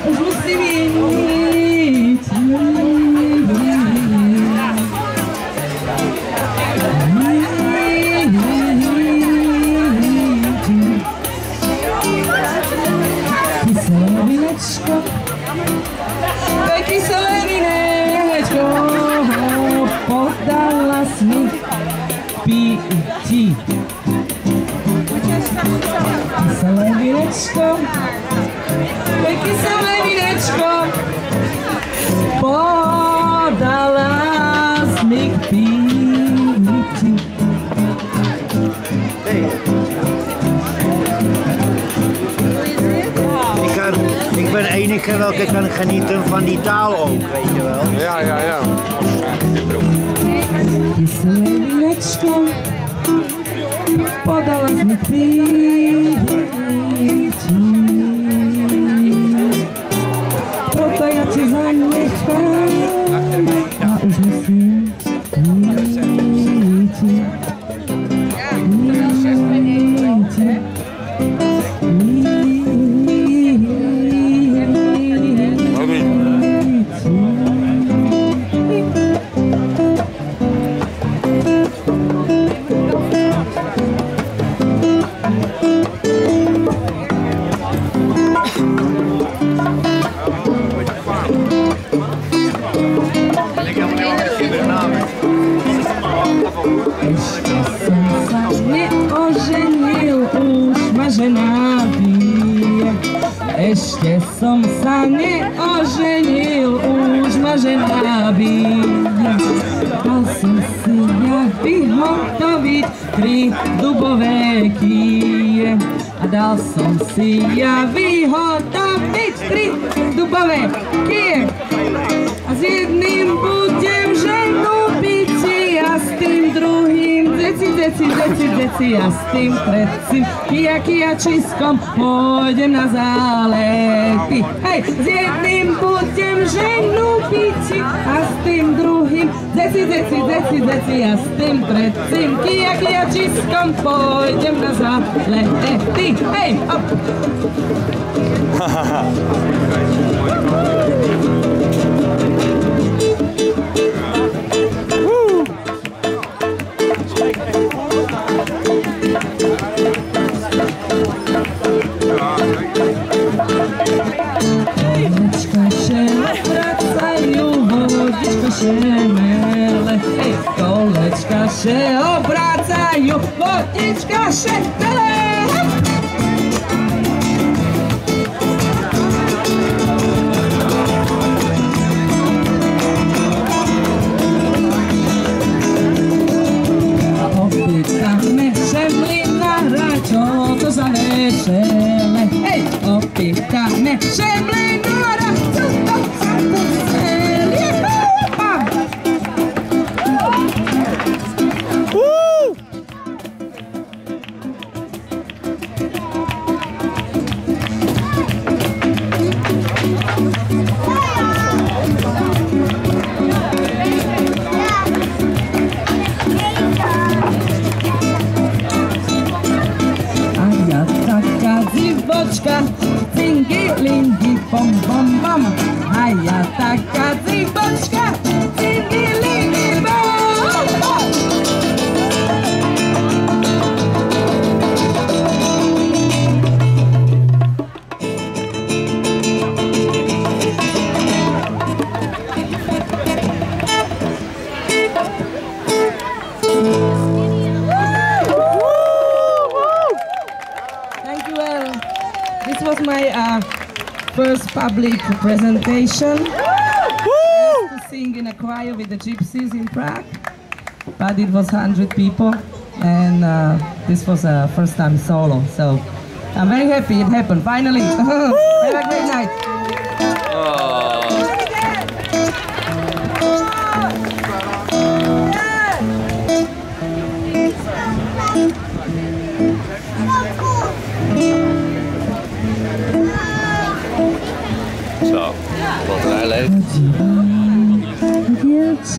už musím ísť. Kyselé vinečko, to je kyselé vinečko, podala si mi piti. Kyselé vinečko, to je kyselé vinečko, podala si mi piti. Ik ben de enige welke kan genieten van die taal ook, weet je wel. Ja, ja, ja. Kyselé vinečko, podala si mi piti. Proto ja ti zanechám a už musím ísť. Ešte som sa neoženil, už ma žena bíja. Dal som si ja vyhotoviť 3 dubové kije. A dal som si ja vyhotoviť 3 dubové kije. A s jedným budem ženu byť a s tým druhým deci a s tým tretím kijačiskom pôjdem na zálety. Hej, s jedným budem ženu byť a s tým druhým deci a s tým tretím kijačiskom pôjdem na zálety. Hej, hop! Kolečka się obracają, wodniczka się mele. Opytamy się mlynara, co to za wesele. Hej, opytamy się mlynara, co to za wesele. Cingi-lingi, bom-bom-bom. A ja taka dziwoczka, cingi-lingi, bom-bom. Thank you all. This was my first public presentation. To sing in a choir with the Gypsies in Prague, but it was 100 people, and this was a first time solo. So I'm very happy it happened finally. Have a great night.